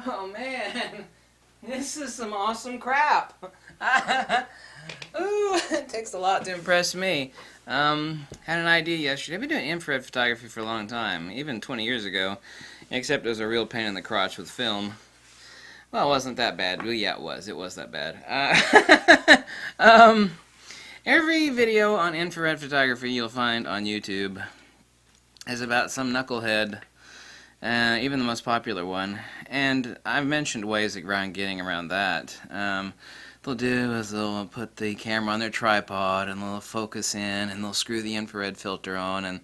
Oh man, this is some awesome crap. Ooh, it takes a lot to impress me. Had an idea yesterday. I've been doing infrared photography for a long time, even 20 years ago, except it was a real pain in the crotch with film. Well, it wasn't that bad. Well, yeah, it was. It was that bad. Every video on infrared photography you'll find on YouTube is about some knucklehead, even the most popular one. And I've mentioned ways around getting around that. They'll do is they'll put the camera on their tripod and they'll focus in and they'll screw the infrared filter on, and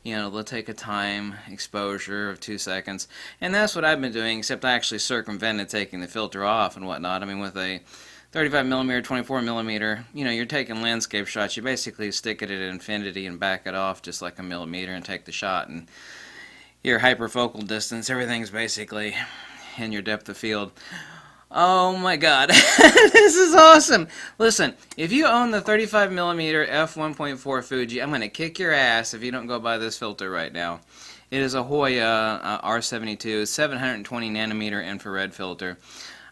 they'll take a time exposure of 2 seconds. And that's what I've been doing, except I actually circumvented taking the filter off and whatnot. I mean, with a 35mm, 24mm, you're taking landscape shots. You basically stick it at infinity and back it off just like a millimeter and take the shot. And your hyperfocal distance, everything's basically in your depth of field. Oh my god, this is awesome! Listen, if you own the 35mm f1.4 Fuji, I'm going to kick your ass if you don't go buy this filter right now. It is a Hoya R72 720nm infrared filter.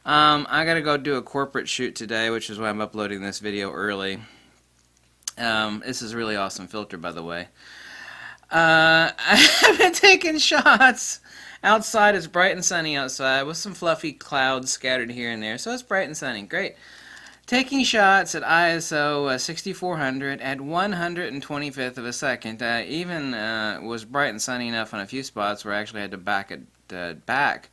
I gotta go do a corporate shoot today, which is why I'm uploading this video early. This is a really awesome filter, by the way. I've been taking shots outside. It's bright and sunny outside with some fluffy clouds scattered here and there, so it's bright and sunny. Great. Taking shots at ISO 6400 at 125th of a second. Even was bright and sunny enough on a few spots where I actually had to back it back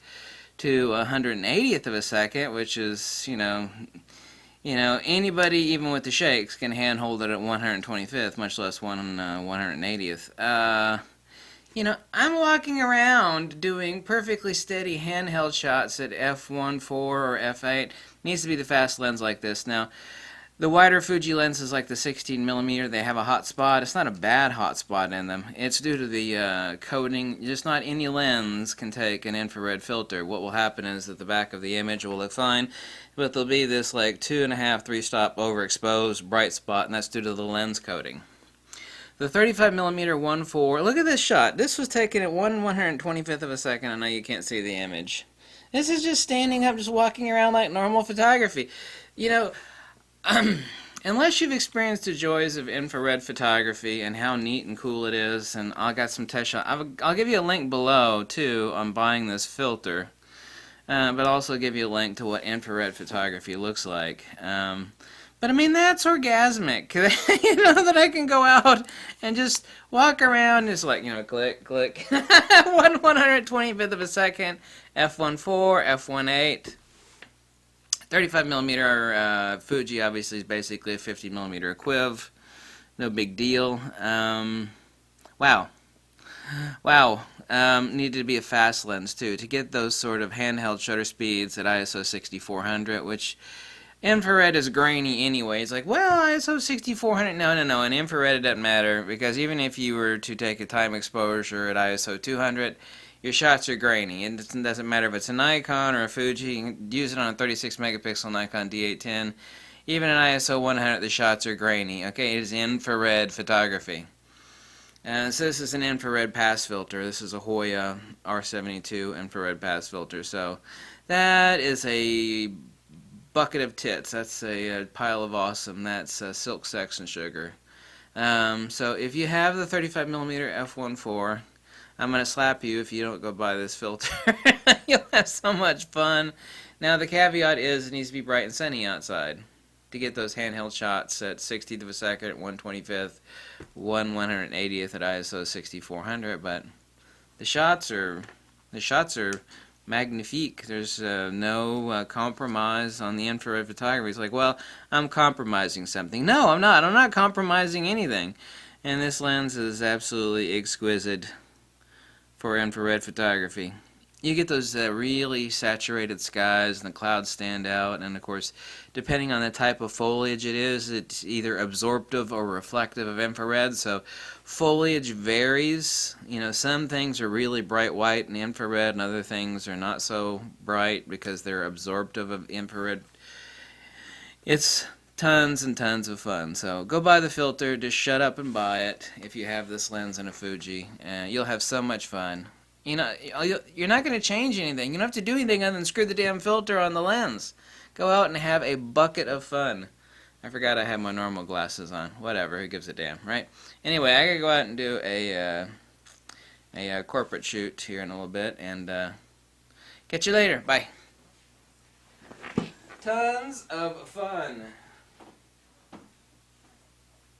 to 180th of a second, which is, anybody even with the shakes can handhold it at 125th, much less 180th. I'm walking around doing perfectly steady handheld shots at f1.4 or f8. Needs to be the fast lens like this. Now, the wider Fuji lenses like the 16mm, they have a hot spot. It's not a bad hot spot in them. It's due to the coating. Just not any lens can take an infrared filter. What will happen is that the back of the image will look fine, but there'll be this like 2.5, 3-stop overexposed bright spot, and that's due to the lens coating. The 35mm 1.4, look at this shot. This was taken at 1/125th of a second. I know you can't see the image. This is just standing up, just walking around like normal photography. Unless you've experienced the joys of infrared photography and how neat and cool it is, and I got some test shots. I'll give you a link below, too, on buying this filter, but I'll also give you a link to what infrared photography looks like. But I mean, that's orgasmic, that I can go out and just walk around, just like, click, click, 1/125th of a second, f1.4, f1.8. 35mm Fuji obviously is basically a 50mm equiv. No big deal. Wow. Needed to be a fast lens too to get those sort of handheld shutter speeds at ISO 6400, which infrared is grainy anyway. It's like, well, ISO 6400. No. In infrared it doesn't matter, because even if you were to take a time exposure at ISO 200, your shots are grainy. It doesn't matter if it's a Nikon or a Fuji. You can use it on a 36 megapixel Nikon D810. Even at ISO 100, the shots are grainy. Okay, it is infrared photography. So this is an infrared pass filter. This is a Hoya R72 infrared pass filter. So that is a bucket of tits. That's a pile of awesome. That's silk, sex, and sugar. So if you have the 35mm f1.4, I'm going to slap you if you don't go buy this filter. You'll have so much fun. Now, the caveat is it needs to be bright and sunny outside to get those handheld shots at 60th of a second, 125th, 1/180th at ISO 6400. But the shots are magnifique. There's no compromise on the infrared photography. It's like, well, I'm compromising something. No, I'm not. I'm not compromising anything. And this lens is absolutely exquisite for infrared photography. You get those really saturated skies and the clouds stand out, and of course, depending on the type of foliage it is, it's either absorptive or reflective of infrared. So foliage varies. Some things are really bright white in the infrared, and other things are not so bright because they're absorptive of infrared. It's tons and tons of fun. So go buy the filter. Just shut up and buy it if you have this lens and a Fuji. You'll have so much fun. You know, you're not going to change anything. You don't have to do anything other than screw the damn filter on the lens. Go out and have a bucket of fun. I forgot I had my normal glasses on. Whatever, who gives a damn, right? Anyway, I gotta go out and do a corporate shoot here in a little bit, and catch you later. Bye. Tons of fun.